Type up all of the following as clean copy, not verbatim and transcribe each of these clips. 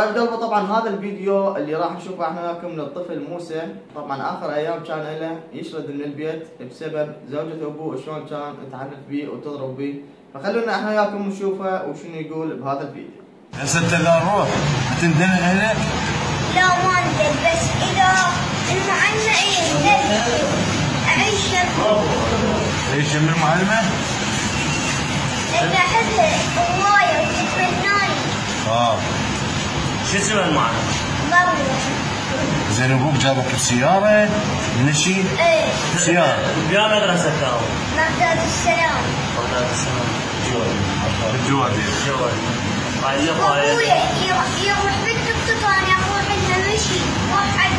طيب طبعا هذا الفيديو اللي راح نشوفه احنا وياكم للطفل موسى، طبعا اخر ايام كان له يشرد من البيت بسبب زوجة ابوه وشلون كان تعنف بيه وتضرب بيه، فخلونا احنا وياكم نشوفه وشنو يقول بهذا الفيديو. هسه انت اذا نروح تندم اهلك؟ لا ما ندم، بس اذا المعلمة اعيش ايش من المعلمة؟ اذا احبها هواية وتتمناني. شو اسمها المعلمة؟ ضروري. زين ابوك جابك بسيارة من شيء؟ ايه بسيارة. بيا مدرسة كاو؟ بغداد السلام. بغداد السلام. بالجوادي. هاي اللي ابويا يروح بالدكتور وانا اروح لها مشي واحد.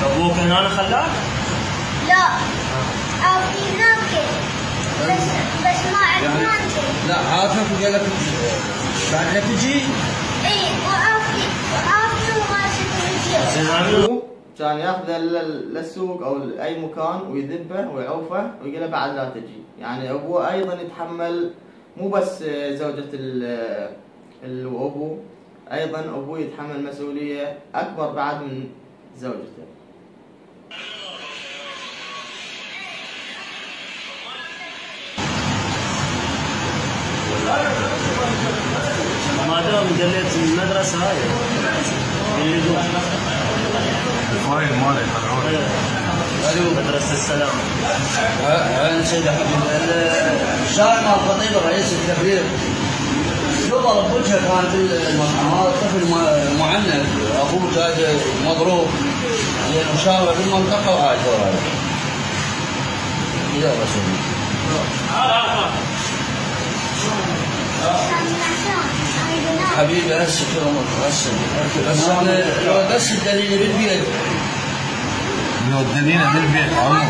ابوك هنا خلاك؟ لا عافي هناك بس ما عرفنا نجي. لا عافيك وقال لك بعدها تجي؟ اي وعافي وما شفت نجي. كان ياخذه للسوق او لاي مكان ويذبه ويعوفه ويقول له بعد لا تجي، يعني ابوه ايضا يتحمل، مو بس زوجة الابو، ايضا ابوه يتحمل مسؤولية اكبر بعد من زوجته. ما دام قلت المدرسة هاي اللي يقول الفايل مالي يطلعونه. مدرسة السلام. انا سيدي حبيبي الشارع مع الخطيب رئيس التبرير يضرب بوجهه كان في المطعم. هذا الطفل معنف، اخوه جاي مضروب مشاور في المنطقه وعايش وراي. يا رسول حبيبي هسه كل عمرك هسه بس احنا بس الدليل بالبيت. لو الدليل بالبيت عمو.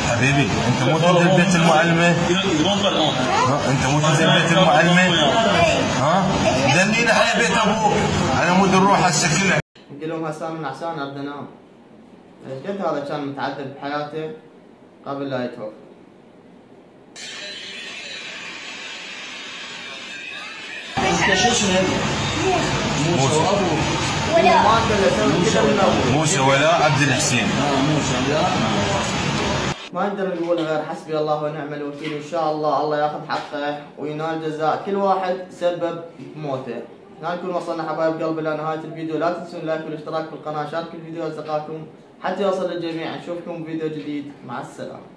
حبيبي انت مو تنزل بيت المعلمة؟ انت مو تنزل بيت المعلمة؟ ها؟ دلينا على بيت ابوك على مود نروح هسه كلها. يقول لهم هسه من عشان اريد انام. ايش قد هذا كان متعذب بحياته قبل لا يتوفى. انت شو اسمك؟ موسى وابوك؟ موسى ولا عبد الحسين. موسى لا ما نقدر نقول غير حسبي الله ونعم الوكيل، وان شاء الله ياخذ حقه وينال جزاء كل واحد سبب بموته. هنا نكون وصلنا حبايب قلبي لنهايه الفيديو، لا تنسون اللايك والاشتراك بالقناه، شاركوا الفيديو اصدقائكم حتى يوصل للجميع. نشوفكم بفيديو جديد، مع السلامه.